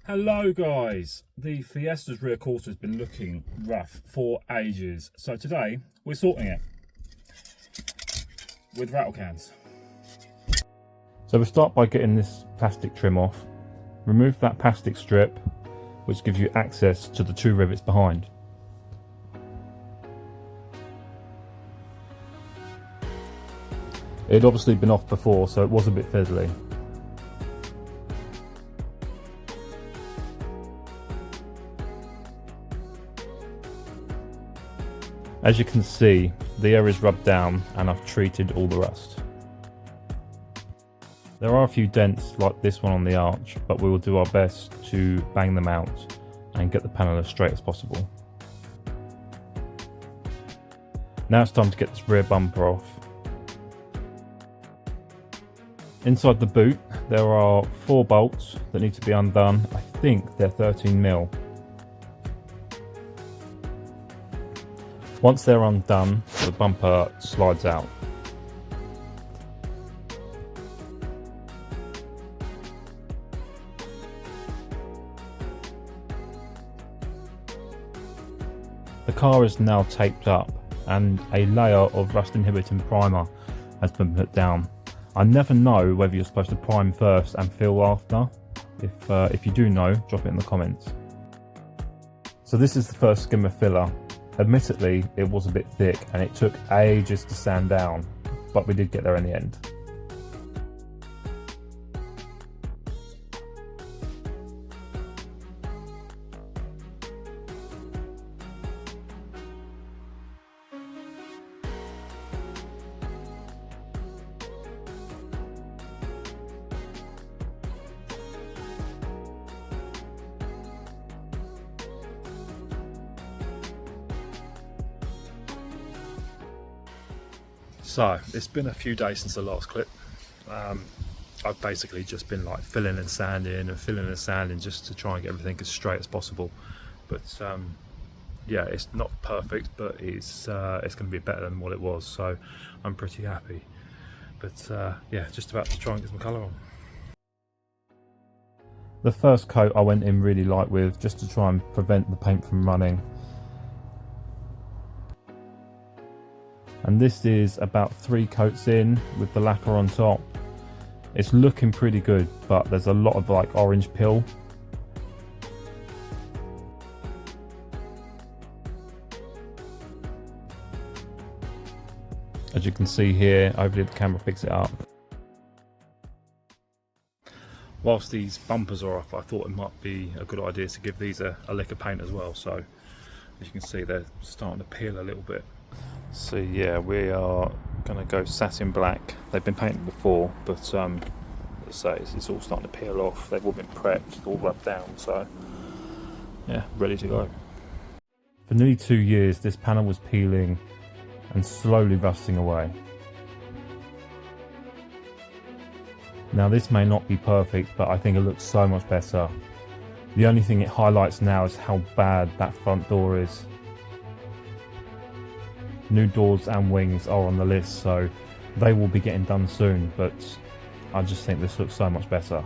Hello guys, the Fiesta's rear quarter has been looking rough for ages, so today we're sorting it with rattle cans. So we'll start by getting this plastic trim off. Remove that plastic strip which gives you access to the two rivets behind. It had obviously been off before, so it was a bit fiddly. As you can see, the air is rubbed down and I've treated all the rust. There are a few dents like this one on the arch, but we will do our best to bang them out and get the panel as straight as possible. Now it's time to get this rear bumper off. Inside the boot there are 4 bolts that need to be undone. I think they're 13mm. Once they're undone, the bumper slides out. The car is now taped up and a layer of rust inhibiting primer has been put down. I never know whether you're supposed to prime first and fill after. If you do know, drop it in the comments. So this is the first skim of filler. Admittedly, it was a bit thick and it took ages to sand down, but we did get there in the end. So it's been a few days since the last clip. I've basically just been like filling and sanding just to try and get everything as straight as possible. But yeah, it's not perfect, but it's going to be better than what it was, so I'm pretty happy. But yeah, just about to try and get some colour on. The first coat I went in really light with, just to try and prevent the paint from running. And this is about 3 coats in with the lacquer on top. It's looking pretty good, but there's a lot of like orange peel. As you can see here, hopefully the camera picks it up. Whilst these bumpers are off, I thought it might be a good idea to give these a lick of paint as well. So as you can see, they're starting to peel a little bit. So yeah, we are going to go satin black. They've been painted before, but as I say, it's all starting to peel off. They've all been prepped, all rubbed down, so yeah, ready to go. For nearly 2 years, this panel was peeling and slowly rusting away. Now this may not be perfect, but I think it looks so much better. The only thing it highlights now is how bad that front door is. New doors and wings are on the list, so they will be getting done soon, but I just think this looks so much better.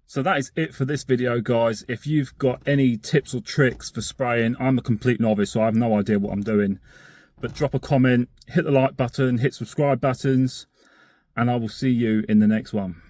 So that is it for this video, guys. If you've got any tips or tricks for spraying, I'm a complete novice, so I have no idea what I'm doing. But drop a comment, hit the like button, hit subscribe buttons, and I will see you in the next one.